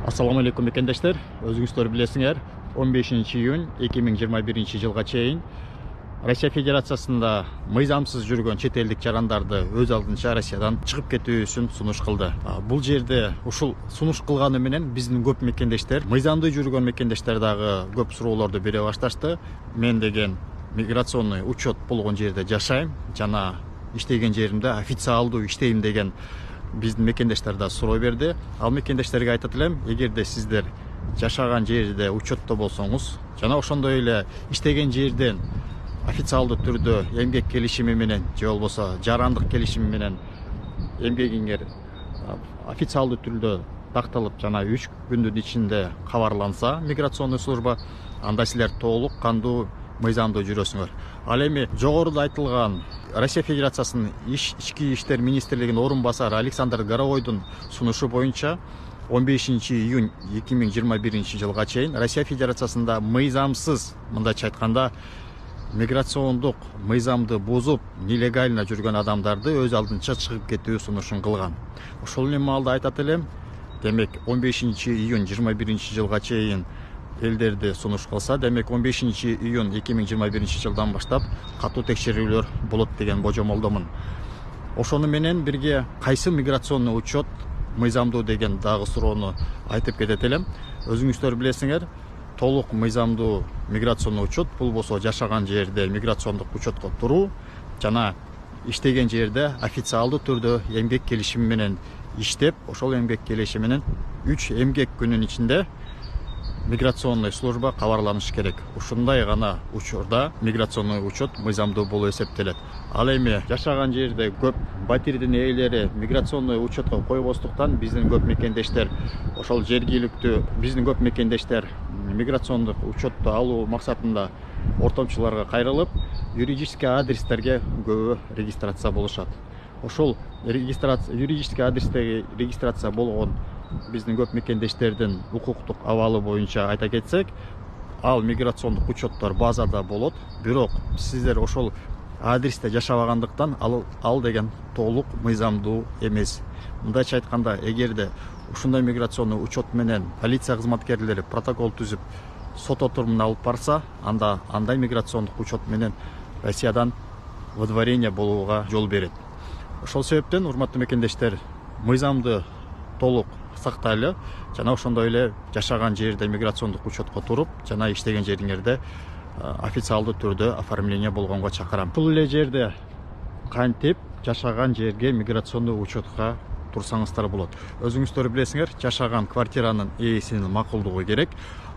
Assalamu alaikum мекендештер. Өзүңүздөр билесиңер, 15 июнь 2021 жылга чейин Россия Федерациясында мыйзамсыз жүргөн чет элдик жарандарды өз алдынча Россиядан чыгып кетүү үчүн сунуш кылды. Бул жерде ушул сунуш кылганы менен биздин көп мекендештер, мыйзамдуу жүргөн мекендештер дагы көп суроолорду бере башташты. Мен деген миграционный учет болгон жерде жашайм жана иштеген жеримде официалдуу иштейм деген биздин мекендештер да суроо берди. Ал мекендештерге айтат элем, эгерде сиздер жашаган жерде учетто болсоңуз жана ошондой эле иштеген жерден официалдуу түрдө эмгек келишими менен же болбосо жарандык келишими менен эмгегиңер официалдуу түрдө такталып жана 3 күндүн ичинде кабарланса миграционный служба, анда силер толук кандуу мыйзамдуу жүрөсүңөр. Ал эми жогоруда айтылган Россия Федерациясынын ички иштер министрлигинин орун басары Александр Горовойдун сунушу боюнча 15 июнь 2021 жылга чейин Россия Федерациясында мыйзамсыз, мындайча айтканда, миграциондук мыйзамды бузуп, нелегально жүргөн адамдарды өз алдынча чыгып кетүү сунушун кылган. Ошол эле маалда айтат элем, демек 15 июнь 21 жылга чейин элдерди сунуш кылса, демек 15 июнь 2021 жылдан баштап катуу текшерүүлөр болот деген божомолдомун. Ошону менен бирге кайсы миграционный учет мыйзамдуу деген дагы суроону айтып кетет элем. Өзүңүздөр билесиңер, толук мыйзамдуу миграционный учет бул болсо жашаган жерде миграциондук учетко туруу жана иштеген жерде официалдуу түрдө эмгек келишими менен иштеп, ошол эмгек келишими менен 3 эмгек күнүнүн ичинде миграционный служба кабарланыш керек. Ушундай гана учурда миграционный учет мыйзамдуу болуп эсептелет. Ал эми жашаган жерде көп батирдин ээлери миграционный учетко койбостуктан биздин көп мекендештер ошол жергиликтүү биздин көп мекендештер миграциондук учетту алуу максатында ортомчуларга кайрылып, юридический адрестерге көбү регистрация болушат. Ошол юридический адрестеги регистрация болгон биздин көп мекендештердин укуктук абалы боюнча айта кетсек, ал миграциондук учеттор базада болот, бирок сиздер ошол адресте жашабагандыктан ал деген толук мыйзамдуу эмес. Мындайча айтканда, эгерде ушундай миграционный учет менен полиция кызматкерлери протокол түзүп сот отурумуна алып барса, анда андай миграциондук учет менен Россиядан выдворение болууга жол берет. Ошол себептен, урматтуу мекендештер, мыйзамды толук сактайлы жана ошондой эле жашаган жерде миграциондук учетко туруп жана иштеген жериңерде официалдуу түрдө оформление болгонго чакырам. Бул эле жерде кантип жашаган жерге миграционный учетка турсаңыздар болот. Өзүңүздөр билесиңер, жашаган квартиранын ээсинин макулдугу керек.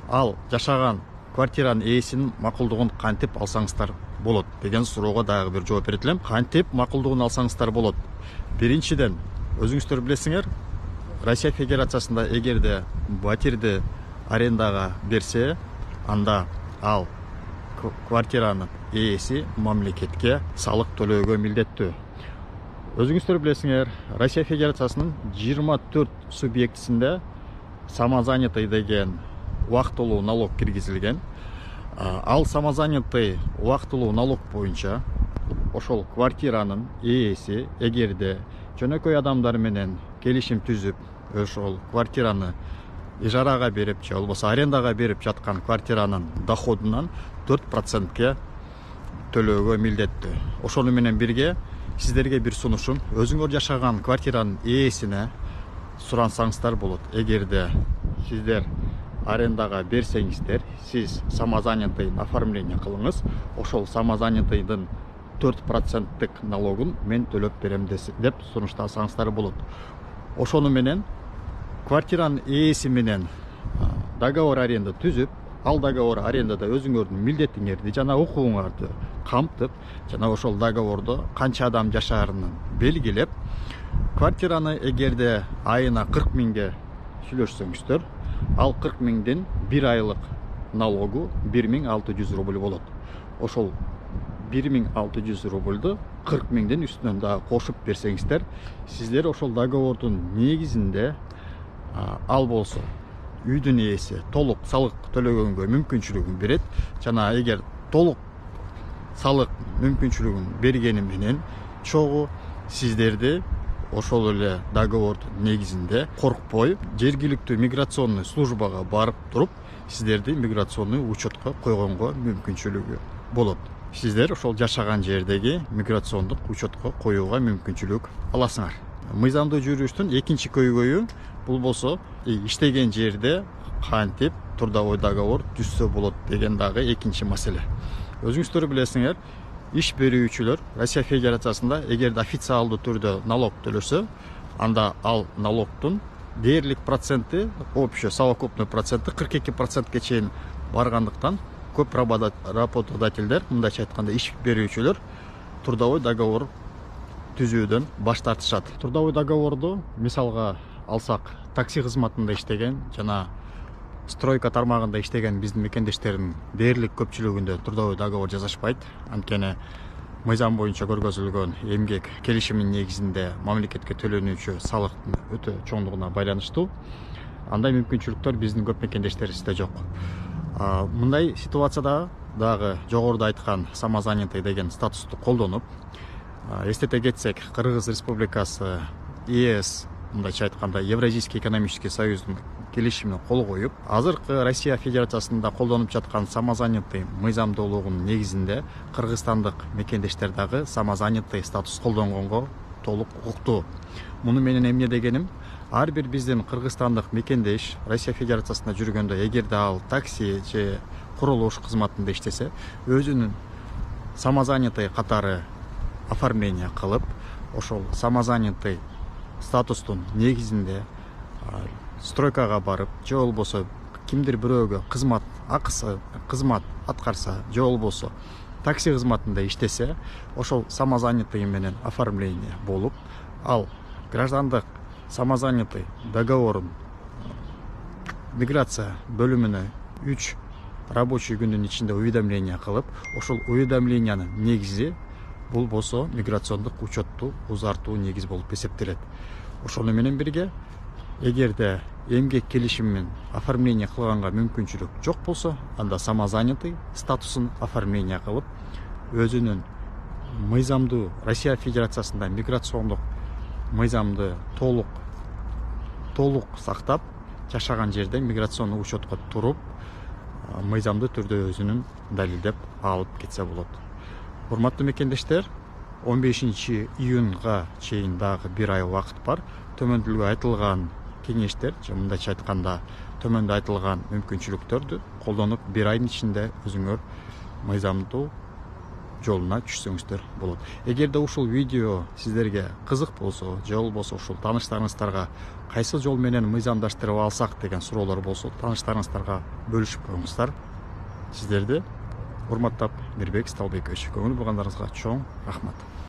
Ал жашаган квартиранын ээсинин макулдугун кантип алсаңыздар болот деген суроого дагы бир жооп берет элем. Кантип макулдугун алсаңыздар болот? Биринчиден, өзүңүздөр билесиңер, Россия Федерациясында эгерде батирди арендага берсе, анда ал квартиранын ээси мамлекетке салык төлөөгө милдеттүү. Өзүңүздөр билесиңер, Россия Федерациясынын 24 субъектисинде самозанятый деген убактылуу налог киргизилген. Ал самозанятый убактылуу налог боюнча ошол квартиранын ээси эгерде жөнөкөй адамдар менен келишим түзүп, ошол квартираны ижарага берип же болбосо арендага берип жаткан квартиранын доходунан 4%ке төлөөгө милдеттүү. Ошону менен бирге сиздерге бир сунушум, өзүңөр жашаган квартиранын ээсине сурансаңыздар болот. Эгерде сиздер арендага берсеңиздер, сиз самозанятый оформление кылыңыз, ошол самозанятыйдын 4%-тык налогун мен төлөп берем деп сунуштасаңыздар болот. Ошону менен квартиранын ээси менен договор аренда түзүп, ал договор арендада өзүңөрдүн милдетиңерди жана укугуңарды камтып, жана ошол договордо канча адам жашаарынын белгилеп, квартираны эгерде айына 40 миңге сүйлөшсөңүздөр, ал 40 миңдин бир айлык налогу 1600 рубль болот. Ошол 1600 рубльду 40 миңдин үстүнөн дагы кошуп берсеңиздер, сиздер ошол договордун негизинде ал болсо үйдүн ээси толук салык төлөгөнгө мүмкүнчүлүгүн берет. Жана эгер толук салык мүмкүнчүлүгүн бергени менен чогуу сиздерди ошол эле договордун негизинде коркпой жергиликтүү миграционный службага барып туруп сиздерди миграционный учетко койгонго мүмкүнчүлүгү болот. Сиздер ошол жашаган жердеги миграциондук учетко коюуга мүмкүнчүлүк аласыңар. Мыйзамдуу жүрүштүн экинчи көйгөйү бул болсо иштеген жерде кантип трудовой договор түзсө болот деген дагы экинчи маселе. Өзүңүздөр билесиңер, иш берүүчүлөр Россия Федерациясында эгерде официалдуу түрдө налог төлөсө, анда ал налогдун дээрлик проценти, общий совокупный проценти 42%ке чейин баргандыктан көп работодательдер, мындайча айтканда иш берүүчүлөр, трудовой договор түзүүдөн баш тартышат. Трудовой договорду мисалга алсак, такси кызматында иштеген жана стройка тармагында иштеген биздин мекендештердин дээрлик көпчүлүгүндө трудовой договор жасашпайт. Анткени мыйзам боюнча көргөзүлгөн эмгек келишиминин негизинде мамлекетке төлөнүүчү салыктын өтө чоңдугуна байланыштуу. Андай мүмкүнчүлүктөр биздин көп мекендештерибизде жок. Мындай ситуацияда дагы жогоруда айткан самозанятый деген статусту колдонуп, эстете кетсек, Кыргыз Республикасы ЕС, мындайча айтканда Евразийский экономический союздун келишимине кол коюп, азыркы Россия Федерациясында колдонуп жаткан самозанятый мыйзамдуулугунун негизинде кыргызстандык мекендештер дагы самозанятый статус колдонгонго толук укуктуу. Муну менен эмне дегеним? Ар бир биздин кыргызстандык мекендеш Россия Федерациясында жүргөндө, эгерде ал такси же курулуш кызматында иштесе, өзүнүн самозанятый катары оформление кылып, ошол самозанятый статустун негизинде стройкага барып, же болбосо кимдир бирөөгө кызмат акысы кызмат аткарса, же болбосо такси кызматында иштесе, ошол самозанятый менен оформление болуп, ал граждандык самозанятый договорун миграция бөлүмүнө 3 рабочий күндүн ичинде уведомление кылып, ошол уведомлениянын негизи бул болсо миграциондук учетту узартуу негиз болуп эсептелет. Ошону менен бирге, эгерде эмгек келишимин оформление кылганга мүмкүнчүлүк жок болсо, анда самозанятый статусун оформление кылып, өзүнүн мыйзамдуу Россия Федерациясында миграциондук мыйзамды толук сактап, жашаган жерде миграционный учетко туруп, мыйзамдуу түрдө өзүнүн далилдеп алып кетсе болот. Урматтуу мекендештер, 15 июнга чейин дагы бир ай убакыт бар. Төмөндүлгө айтылган кеңештер, же мындайча айтканда төмөндө айтылган мүмкүнчүлүктөрдү колдонуп, бир айдын ичинде өзүңөр мыйзамдуу жолуна түшсөңүздөр болот. Эгерде ушул видео сиздерге кызык болсо, же болбосо ушул тааныштарыңыздарга кайсы жол менен мыйзамдаштырып алсак деген суроолор болсо, тааныштарыңыздарга бөлүшүп коюңуздар. Сиздерди урматтап, Мирбек Сталбекович, көңүл бургандарыңызга чоң рахмат.